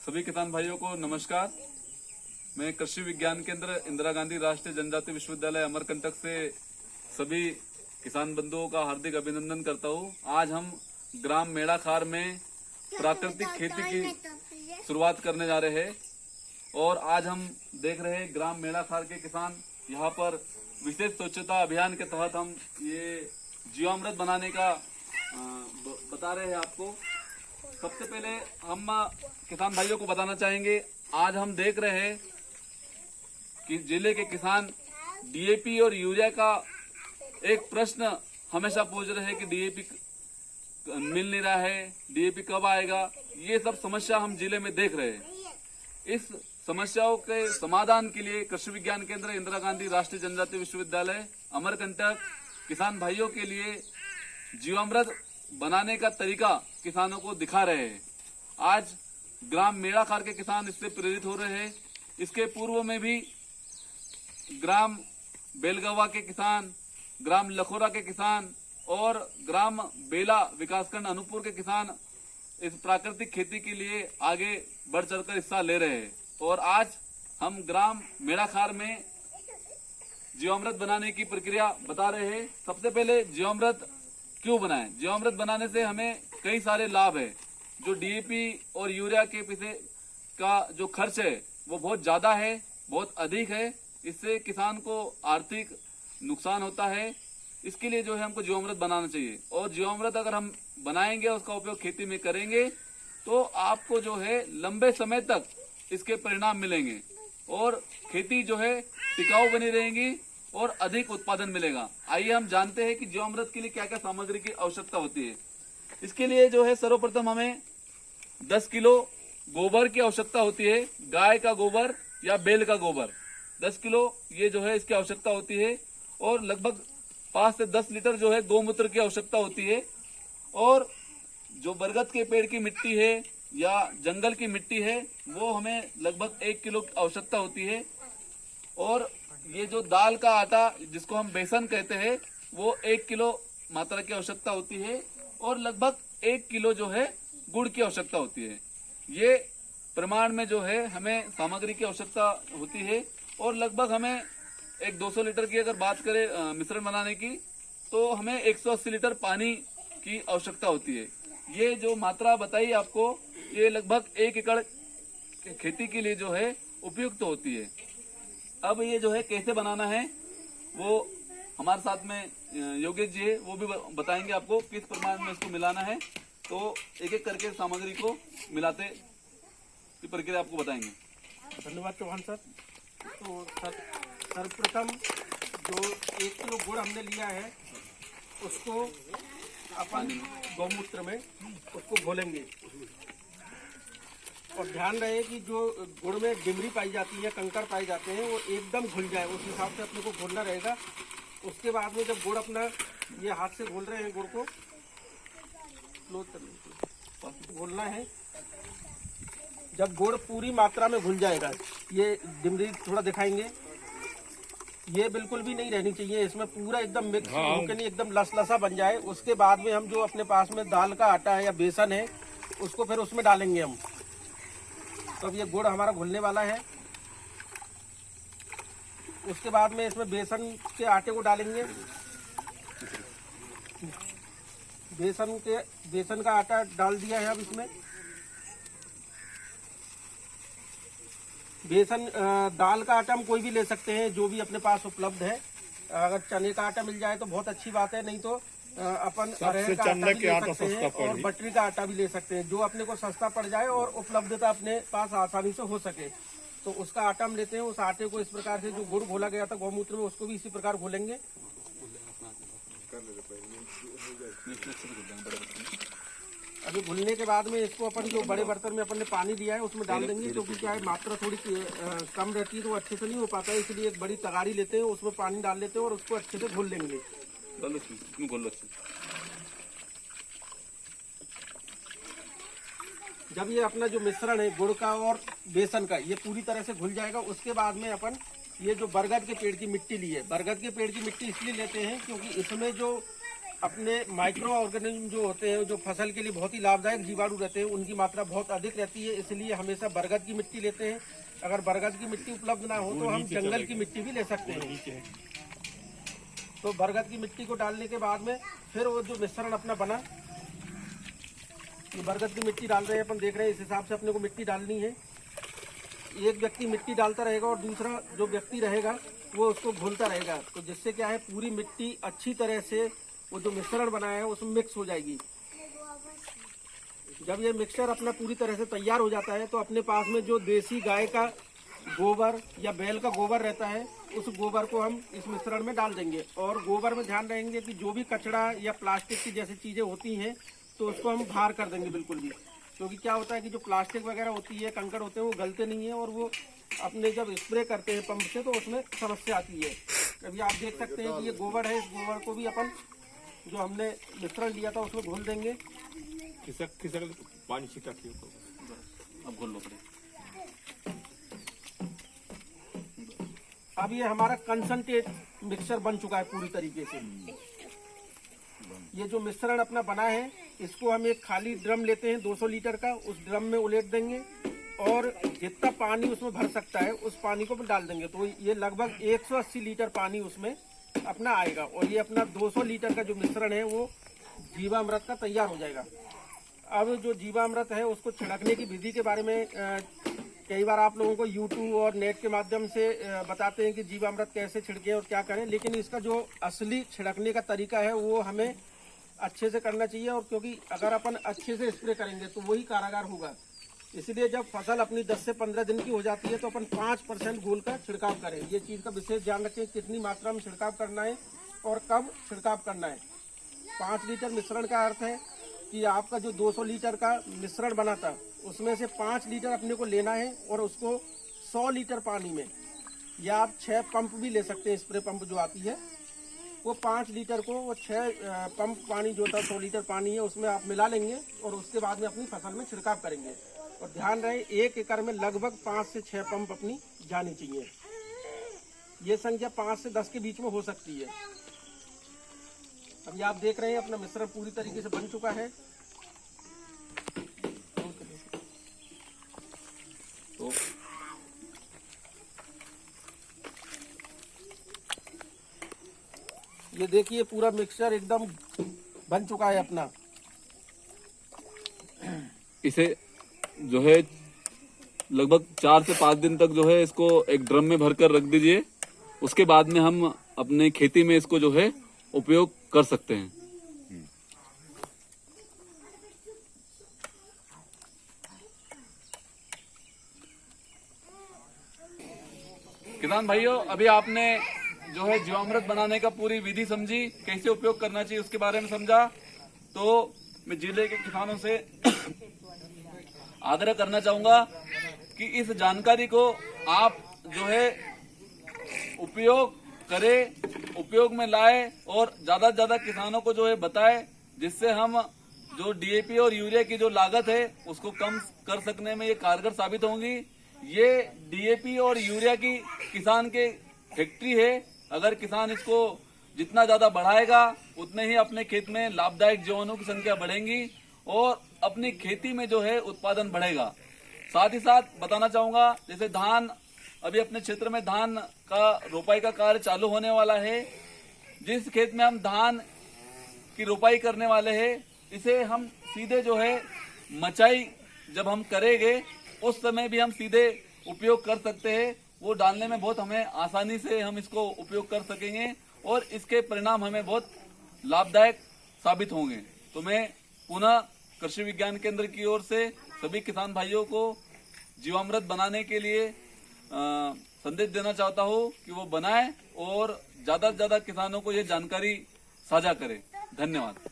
सभी किसान भाइयों को नमस्कार। मैं कृषि विज्ञान केंद्र इंदिरा गांधी राष्ट्रीय जनजाति विश्वविद्यालय अमरकंटक से सभी किसान बंधुओं का हार्दिक अभिनंदन करता हूं। आज हम ग्राम मेड़ाखार में प्राकृतिक खेती की शुरुआत करने जा रहे हैं और आज हम देख रहे हैं ग्राम मेड़ाखार के किसान यहाँ पर विशेष स्वच्छता अभियान के तहत हम ये जीवामृत बनाने का बता रहे हैं आपको। सबसे पहले हम किसान भाइयों को बताना चाहेंगे, आज हम देख रहे हैं कि जिले के किसान डीएपी और यूरिया का एक प्रश्न हमेशा पूछ रहे हैं कि डीएपी मिल नहीं रहा है, डीएपी कब आएगा। ये सब समस्या हम जिले में देख रहे हैं। इस समस्याओं के समाधान के लिए कृषि विज्ञान केंद्र इंदिरा गांधी राष्ट्रीय जनजाति विश्वविद्यालय अमरकंटक किसान भाइयों के लिए जीवामृत बनाने का तरीका किसानों को दिखा रहे हैं। आज ग्राम मेड़ाखार के किसान इससे प्रेरित हो रहे हैं। इसके पूर्व में भी ग्राम बेलगवा के किसान, ग्राम लखोरा के किसान और ग्राम बेला विकासखंड अनूपपुर के किसान इस प्राकृतिक खेती के लिए आगे बढ़ चढ़कर हिस्सा ले रहे हैं। और आज हम ग्राम मेड़ाखार में जीवामृत बनाने की प्रक्रिया बता रहे हैं। सबसे पहले जीवामृत क्यों बनाएं? जीवामृत बनाने से हमें कई सारे लाभ है। जो डीएपी और यूरिया के पीछे का जो खर्च है वो बहुत ज्यादा है, बहुत अधिक है। इससे किसान को आर्थिक नुकसान होता है। इसके लिए जो है हमको जीवामृत बनाना चाहिए और जीवामृत अगर हम बनाएंगे, उसका उपयोग खेती में करेंगे तो आपको जो है लंबे समय तक इसके परिणाम मिलेंगे और खेती जो है टिकाऊ बनी रहेगी और अधिक उत्पादन मिलेगा। आइए हम जानते हैं कि जीवामृत के लिए क्या क्या सामग्री की आवश्यकता होती है। इसके लिए जो है सर्वप्रथम हमें 10 किलो गोबर की आवश्यकता होती है। गाय का गोबर या बैल का गोबर 10 किलो ये जो है इसकी आवश्यकता होती है। और लगभग 5 से 10 लीटर जो है गौमूत्र की आवश्यकता होती है। और जो बरगद के पेड़ की मिट्टी है या जंगल की मिट्टी है वो हमें लगभग 1 किलो की आवश्यकता होती है। और ये जो दाल का आटा जिसको हम बेसन कहते हैं वो 1 किलो मात्रा की आवश्यकता होती है। और लगभग 1 किलो जो है गुड़ की आवश्यकता होती है। ये प्रमाण में जो है हमें सामग्री की आवश्यकता होती है। और लगभग हमें एक 200 लीटर की अगर बात करें मिश्रण बनाने की तो हमें 180 लीटर पानी की आवश्यकता होती है। ये जो मात्रा बताई आपको ये लगभग 1 एकड़ खेती के लिए जो है उपयुक्त होती है। अब ये जो है कैसे बनाना है वो हमारे साथ में योगेश जी है, वो भी बताएंगे आपको किस प्रमाण में इसको मिलाना है। तो एक एक करके सामग्री को मिलाते की प्रक्रिया आपको बताएंगे। धन्यवाद चौहान सर। तो सर्वप्रथम जो 1 किलो गुड़ हमने लिया है उसको अपन गौमूत्र में उसको घोलेंगे। और ध्यान रहे कि जो गुड़ में डिमरी पाई जाती है, कंकड़ पाए जाते हैं, वो एकदम घुल जाए, उस हिसाब से अपने को घोलना रहेगा। उसके बाद में जब गुड़ अपना ये हाथ से घोल रहे हैं, गुड़ को घोलना है। जब गुड़ पूरी मात्रा में घुल जाएगा, ये डिमरी थोड़ा दिखाएंगे, ये बिल्कुल भी नहीं रहनी चाहिए, इसमें पूरा एकदम मिक्स होकर नहीं एकदम लसलसा बन जाए। उसके बाद में हम जो अपने पास में दाल का आटा है या बेसन है उसको फिर उसमें डालेंगे हम। तो अब ये गुड़ हमारा घुलने वाला है। उसके बाद में इसमें बेसन के आटे को डालेंगे। बेसन का आटा डाल दिया है। अब इसमें दाल का आटा हम कोई भी ले सकते हैं जो भी अपने पास उपलब्ध है। अगर चने का आटा मिल जाए तो बहुत अच्छी बात है, नहीं तो अपन अरहर का आटा भी ले सकते हैं और बटरी का आटा भी ले सकते हैं, जो अपने को सस्ता पड़ जाए और उपलब्धता अपने पास आसानी से हो सके। तो उसका आटा हम लेते हैं। उस आटे को इस प्रकार से जो गुड़ घोला गया था गौमूत्र में उसको भी इसी प्रकार घोलेंगे। अभी घुलने के बाद में इसको अपन जो बड़े बर्तन में अपन ने पानी दिया है उसमें डाल देंगे, क्योंकि क्या है मात्रा थोड़ी कम रहती है तो अच्छे से नहीं हो पाता है। इसलिए एक बड़ी तगारी लेते हैं, उसमें पानी डाल लेते हैं और उसको अच्छे से घोल लेंगे। जब ये अपना जो मिश्रण है गुड़ का और बेसन का ये पूरी तरह से घुल जाएगा, उसके बाद में अपन ये जो बरगद के पेड़ की मिट्टी ली है, बरगद के पेड़ की मिट्टी इसलिए लेते हैं क्योंकि इसमें जो अपने माइक्रो ऑर्गेनिज्म जो होते हैं, जो फसल के लिए बहुत ही लाभदायक जीवाणु रहते हैं, उनकी मात्रा बहुत अधिक रहती है। इसलिए हमेशा बरगद की मिट्टी लेते हैं। अगर बरगद की मिट्टी उपलब्ध ना हो तो हम जंगल की मिट्टी भी ले सकते हैं। तो बरगद की मिट्टी को डालने के बाद में फिर वो जो मिश्रण अपना बना, ये बरगद की मिट्टी डाल रहे हैं, अपन देख रहे हैं इस हिसाब से अपने को मिट्टी डालनी है। एक व्यक्ति मिट्टी डालता रहेगा और दूसरा जो व्यक्ति रहेगा वो उसको घोलता रहेगा। तो जिससे क्या है, पूरी मिट्टी अच्छी तरह से वो जो मिश्रण बनाया है उसमें मिक्स हो जाएगी। जब ये मिक्सचर अपना पूरी तरह से तैयार हो जाता है तो अपने पास में जो देसी गाय का गोबर या बैल का गोबर रहता है, उस गोबर को हम इस मिश्रण में डाल देंगे। और गोबर में ध्यान रहेंगे कि जो भी कचरा या प्लास्टिक की जैसी चीजें होती हैं तो उसको हम बाहर कर देंगे बिल्कुल भी। क्योंकि क्या होता है कि जो प्लास्टिक वगैरह होती है, कंकड़ होते हैं, वो गलते नहीं है और वो अपने जब स्प्रे करते हैं पंप से तो उसमें समस्या आती है। अभी आप देख सकते हैं कि ये गोबर है, इस गोबर को भी अपन जो हमने मिश्रण लिया था उसमें घोल देंगे। खिसक पानी छिटा के अब घोल लो पड़े। अब ये हमारा कंसंट्रेट मिक्सचर बन चुका है पूरी तरीके से। ये जो मिश्रण अपना बना है, इसको हम एक खाली ड्रम लेते हैं 200 लीटर का, उस ड्रम में उलेट देंगे और जितना पानी उसमें भर सकता है उस पानी को डाल देंगे। तो ये लगभग 180 लीटर पानी उसमें अपना आएगा और ये अपना 200 लीटर का जो मिश्रण है वो जीवामृत का तैयार हो जाएगा। अब जो जीवामृत है उसको छिड़कने की विधि के बारे में कई बार आप लोगों को यूट्यूब और नेट के माध्यम से बताते हैं कि जीवामृत कैसे छिड़कें और क्या करें, लेकिन इसका जो असली छिड़कने का तरीका है वो हमें अच्छे से करना चाहिए। और क्योंकि अगर अपन अच्छे से स्प्रे करेंगे तो वही कारागार होगा। इसलिए जब फसल अपनी 10 से 15 दिन की हो जाती है तो अपन 5% घोल का छिड़काव करें। ये चीज़ का विशेष ध्यान रखें कितनी मात्रा में छिड़काव करना है और कब छिड़काव करना है। 5 लीटर मिश्रण का अर्थ है कि आपका जो 200 लीटर का मिश्रण बना था उसमें से 5 लीटर अपने को लेना है और उसको 100 लीटर पानी में, या आप 6 पंप भी ले सकते हैं, स्प्रे पंप जो आती है, वो 5 लीटर को वो 6 पंप पानी जो था 100 लीटर पानी है उसमें आप मिला लेंगे और उसके बाद में अपनी फसल में छिड़काव करेंगे। और ध्यान रहे 1 एकड़ में लगभग 5 से 6 पंप अपनी जानी चाहिए। ये संख्या 5 से 10 के बीच में हो सकती है। अभी आप देख रहे हैं अपना मिश्रण पूरी तरीके से बन चुका है। तो ये देखिए पूरा मिक्सचर एकदम बन चुका है अपना। इसे जो है लगभग 4 से 5 दिन तक जो है इसको एक ड्रम में भरकर रख दीजिए। उसके बाद में हम अपने खेती में इसको जो है उपयोग कर सकते हैं। किसान भाइयों, अभी आपने जो है जीवामृत बनाने का पूरी विधि समझी, कैसे उपयोग करना चाहिए उसके बारे में समझा। तो मैं जिले के किसानों से आग्रह करना चाहूंगा कि इस जानकारी को आप जो है उपयोग करें, उपयोग में लाए और ज्यादा से ज्यादा किसानों को जो है बताएं, जिससे हम जो डीएपी और यूरिया की जो लागत है उसको कम कर सकने में ये कारगर साबित होंगी। ये डीएपी और यूरिया की किसान के फैक्ट्री है। अगर किसान इसको जितना ज्यादा बढ़ाएगा उतने ही अपने खेत में लाभदायक जीवाणुओं की संख्या बढ़ेगी और अपनी खेती में जो है उत्पादन बढ़ेगा। साथ ही साथ बताना चाहूंगा, जैसे धान, अभी अपने क्षेत्र में धान का रोपाई का कार्य चालू होने वाला है। जिस खेत में हम धान की रोपाई करने वाले हैं, इसे हम सीधे जो है मचाई जब हम करेंगे उस समय भी हम सीधे उपयोग कर सकते हैं। वो डालने में बहुत हमें आसानी से हम इसको उपयोग कर सकेंगे और इसके परिणाम हमें बहुत लाभदायक साबित होंगे। तो मैं पुनः कृषि विज्ञान केंद्र की ओर से सभी किसान भाइयों को जीवामृत बनाने के लिए संदेश देना चाहता हूँ कि वो बनाएं और ज्यादा से ज्यादा किसानों को ये जानकारी साझा करें। धन्यवाद।